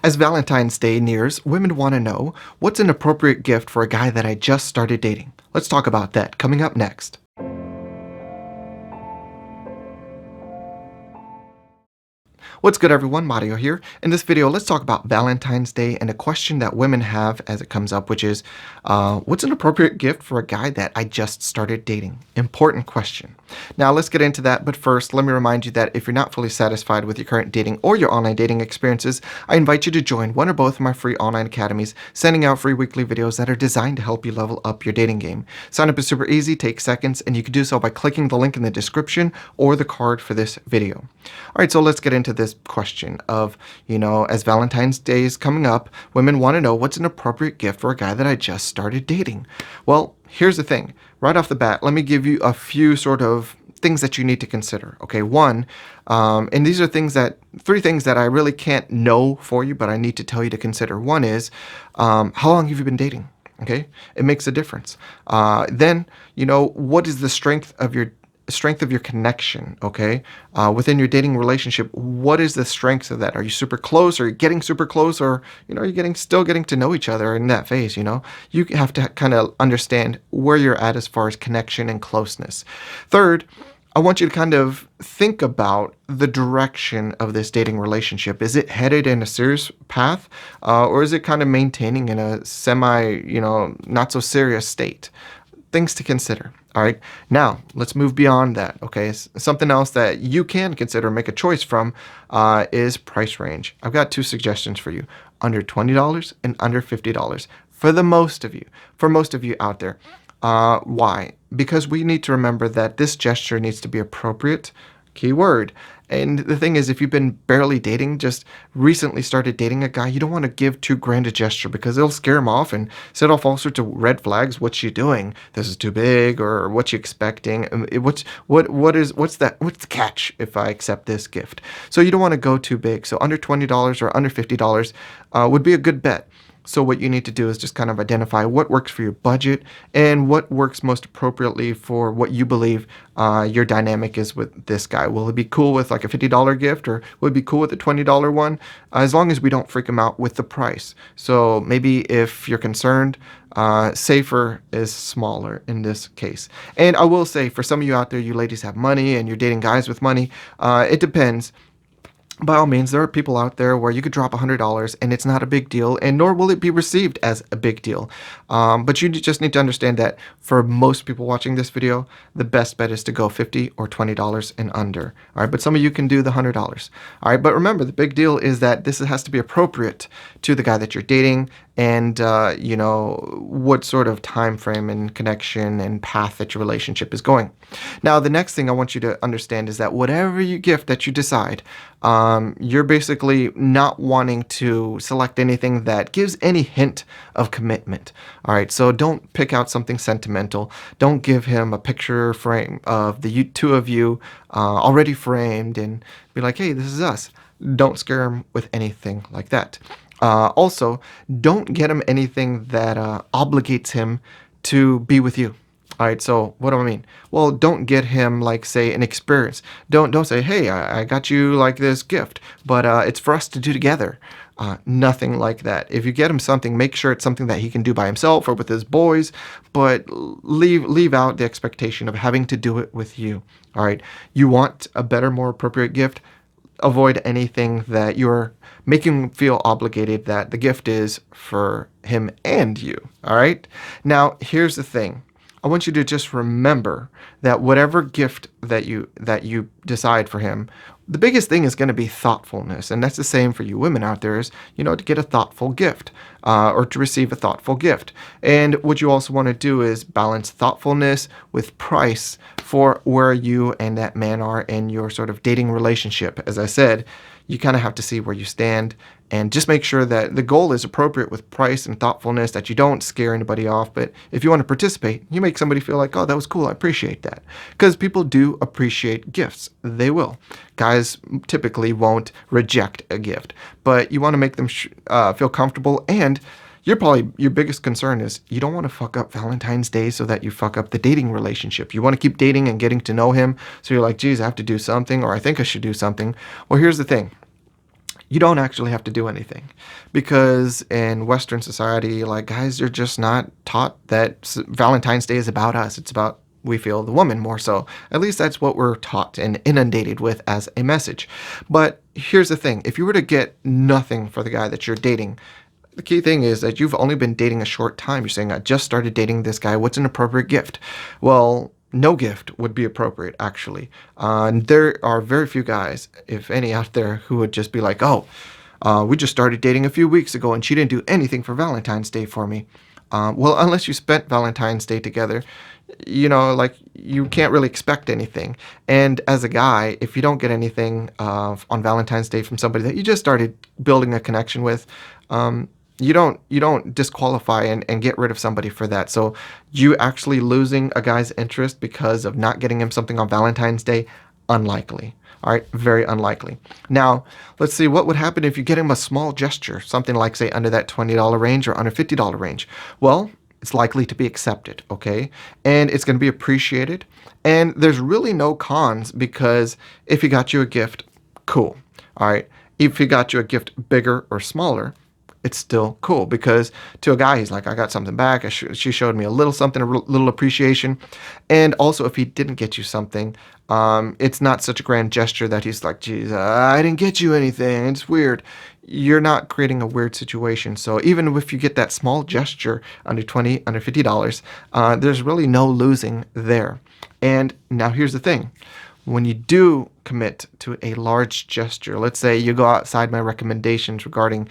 As Valentine's Day nears, women want to know, what's an appropriate gift for a guy that I just started dating? Let's talk about that coming up next. What's good, everyone? Mario here. In this video, let's talk about Valentine's Day and a question that women have as it comes up, which is, what's an appropriate gift for a guy that I just started dating? Important question. Now, let's get into that, but first, let me remind you that if you're not fully satisfied with your current dating or your online dating experiences, I invite you to join one or both of my free online academies, sending out free weekly videos that are designed to help you level up your dating game. Sign up is super easy, takes seconds, and you can do so by clicking the link in the description or the card for this video. All right, so let's get into this question of, as Valentine's Day is coming up, women want to know, what's an appropriate gift for a guy that I just started dating? Well, here's the thing. Right off the bat, let me give you a few sort of things that you need to consider. Okay, one, and these are three things that I really can't know for you, but I need to tell you to consider. One is, how long have you been dating? Okay, it makes a difference. Then, what is the strength of your connection, okay? Within your dating relationship, what is the strength of that? Are you super close? Are you getting super close? Or, are you still getting to know each other in that phase, You have to kind of understand where you're at as far as connection and closeness. Third, I want you to kind of think about the direction of this dating relationship. Is it headed in a serious path? Or is it kind of maintaining in a semi, not so serious state? Things to consider. All right. Now, let's move beyond that. Okay. Something else that you can consider, make a choice from, is price range. I've got two suggestions for you: under $20 and under $50 for most of you out there. Why? Because we need to remember that this gesture needs to be appropriate. Key word. And the thing is, if you've been barely dating, just recently started dating a guy, you don't want to give too grand a gesture because it'll scare him off and set off all sorts of red flags. What's you doing? This is too big, or what you expecting? What's the catch if I accept this gift? So you don't want to go too big. So under $20 or under $50 would be a good bet. So what you need to do is just kind of identify what works for your budget and what works most appropriately for what you believe your dynamic is with this guy. Will it be cool with like a $50 gift, or will it be cool with a $20 one? As long as we don't freak him out with the price. So maybe if you're concerned, safer is smaller in this case. And I will say, for some of you out there, you ladies have money and you're dating guys with money, it depends. By all means, there are people out there where you could drop $100 and it's not a big deal, and nor will it be received as a big deal. But you just need to understand that for most people watching this video, the best bet is to go $50 or $20 and under. All right, but some of you can do the $100. All right, but remember, the big deal is that this has to be appropriate to the guy that you're dating, and what sort of time frame and connection and path that your relationship is going. Now, the next thing I want you to understand is that whatever gift that you decide, you're basically not wanting to select anything that gives any hint of commitment. All right, so don't pick out something sentimental. Don't give him a picture frame of the two of you already framed and be like, hey, this is us. Don't scare him with anything like that. Also, don't get him anything that obligates him to be with you. All right, so what do I mean? Well, don't get him, like, say, an experience. Don't say, hey, I got you like this gift, but it's for us to do together. Nothing like that. If you get him something, make sure it's something that he can do by himself or with his boys, but leave out the expectation of having to do it with you. All right, you want a better, more appropriate gift? Avoid anything that you're making him feel obligated that the gift is for him and you. All right. Now, here's the thing. I want you to just remember that whatever gift that you decide for him, the biggest thing is going to be thoughtfulness. And that's the same for you women out there, is, to get a thoughtful gift or to receive a thoughtful gift. And what you also want to do is balance thoughtfulness with price for where you and that man are in your sort of dating relationship. As I said, you kind of have to see where you stand and just make sure that the goal is appropriate with price and thoughtfulness, that you don't scare anybody off. But if you want to participate, you make somebody feel like, oh, that was cool, I appreciate that. Because people do appreciate gifts. They will. Guys typically won't reject a gift, but you want to make them feel comfortable. And your biggest concern is you don't want to fuck up Valentine's Day so that you fuck up the dating relationship. You want to keep dating and getting to know him. So you're like, geez, I have to do something, or I think I should do something. Well, here's the thing. you don't actually have to do anything, because in Western society, like, guys are just not taught that Valentine's Day is about us. It's about, we feel, the woman more so. At least that's what we're taught and inundated with as a message. But here's the thing: if you were to get nothing for the guy that you're dating, the key thing is that you've only been dating a short time. You're saying, I just started dating this guy. What's an appropriate gift? Well, no gift would be appropriate, actually. And there are very few guys, if any, out there who would just be like, oh, we just started dating a few weeks ago and she didn't do anything for Valentine's Day for me. Well, unless you spent Valentine's Day together, like, you can't really expect anything. And as a guy, if you don't get anything on Valentine's Day from somebody that you just started building a connection with, you don't disqualify and get rid of somebody for that. So you actually losing a guy's interest because of not getting him something on Valentine's Day, unlikely. All right, very unlikely. Now, let's see what would happen if you get him a small gesture, something like, say, under that $20 range or under $50 range. Well, it's likely to be accepted, okay? And it's going to be appreciated. And there's really no cons, because if he got you a gift, cool. All right. If he got you a gift bigger or smaller, it's still cool, because to a guy, he's like, I got something back. She showed me a little something, little appreciation. And also, if he didn't get you something, it's not such a grand gesture that he's like, geez, I didn't get you anything. It's weird. You're not creating a weird situation. So even if you get that small gesture under $20, under $50, there's really no losing there. And now here's the thing. When you do commit to a large gesture, let's say you go outside my recommendations regarding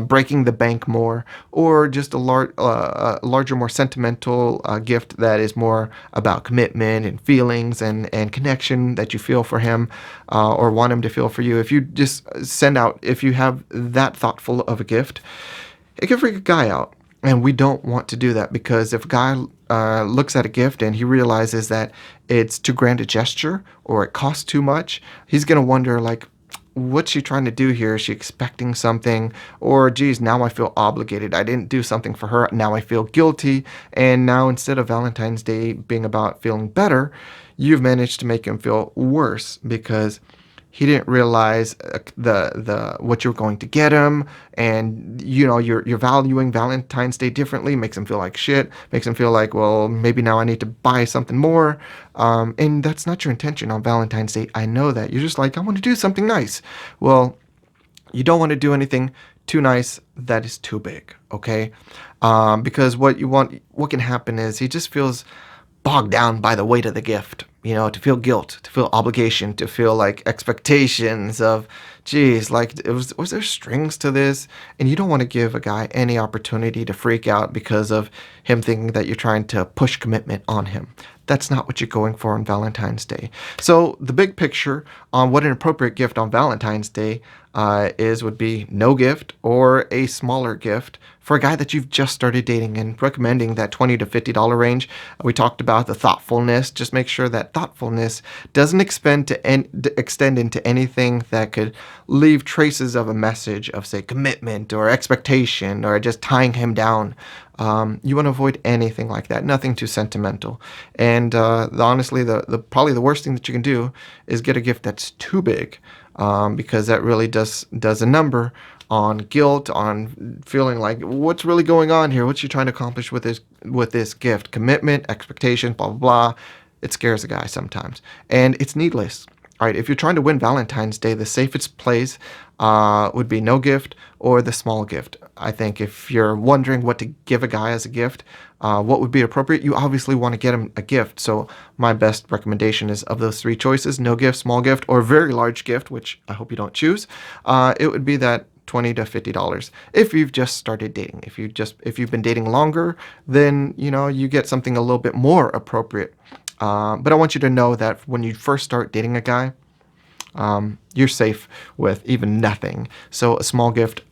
breaking the bank more, or just a larger, more sentimental gift that is more about commitment and feelings and connection that you feel for him, or want him to feel for you. If you just if you have that thoughtful of a gift, it can freak a guy out. And we don't want to do that, because if a guy looks at a gift and he realizes that it's too grand a gesture or it costs too much, he's going to wonder, like, what's she trying to do here? Is she expecting something? Or, geez, now I feel obligated. I didn't do something for her. Now I feel guilty. And now, instead of Valentine's Day being about feeling better, you've managed to make him feel worse, because he didn't realize the what you're going to get him, and you're valuing Valentine's Day differently. Makes him feel like shit. Makes him feel like, well, maybe now I need to buy something more. And that's not your intention on Valentine's Day. I know that. You're just like, I want to do something nice. Well, you don't want to do anything too nice that is too big, okay? Because what can happen is he just feels bogged down by the weight of the gift, to feel guilt, to feel obligation, to feel like expectations of, geez, like, was there strings to this? And you don't want to give a guy any opportunity to freak out because of him thinking that you're trying to push commitment on him. That's not what you're going for on Valentine's Day. So the big picture on what an appropriate gift on Valentine's Day would be no gift, or a smaller gift for a guy that you've just started dating, and recommending that $20 to $50 range. We talked about the thoughtfulness. Just make sure that thoughtfulness doesn't extend into anything that could leave traces of a message of, say, commitment or expectation, or just tying him down. You want to avoid anything like that. Nothing too sentimental. And honestly, probably the worst thing that you can do is get a gift that's too big, because that really does a number on guilt, on feeling like, what's really going on here? What's you trying to accomplish with this gift? Commitment, expectation, blah, blah, blah. It scares a guy sometimes. And it's needless. All right, if you're trying to win Valentine's Day, the safest place would be no gift or the small gift. I think if you're wondering what to give a guy as a gift, what would be appropriate, you obviously want to get him a gift. So my best recommendation is, of those three choices, no gift, small gift, or very large gift, which I hope you don't choose, it would be that $20 to $50. If you've just started dating, if you've been dating longer, then you get something a little bit more appropriate. But I want you to know that when you first start dating a guy, you're safe with even nothing. So a small gift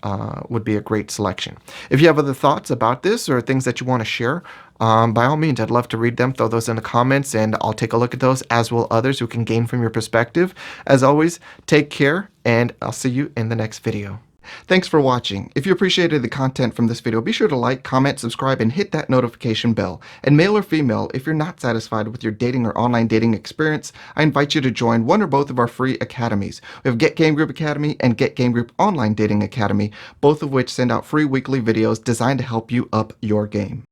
would be a great selection. If you have other thoughts about this or things that you want to share, by all means, I'd love to read them. Throw those in the comments, and I'll take a look at those, as will others who can gain from your perspective. As always, take care, and I'll see you in the next video. Thanks for watching. If you appreciated the content from this video, be sure to like, comment, subscribe, and hit that notification bell. And male or female, if you're not satisfied with your dating or online dating experience, I invite you to join one or both of our free academies. We have Get Game Group Academy and Get Game Group Online Dating Academy, both of which send out free weekly videos designed to help you up your game.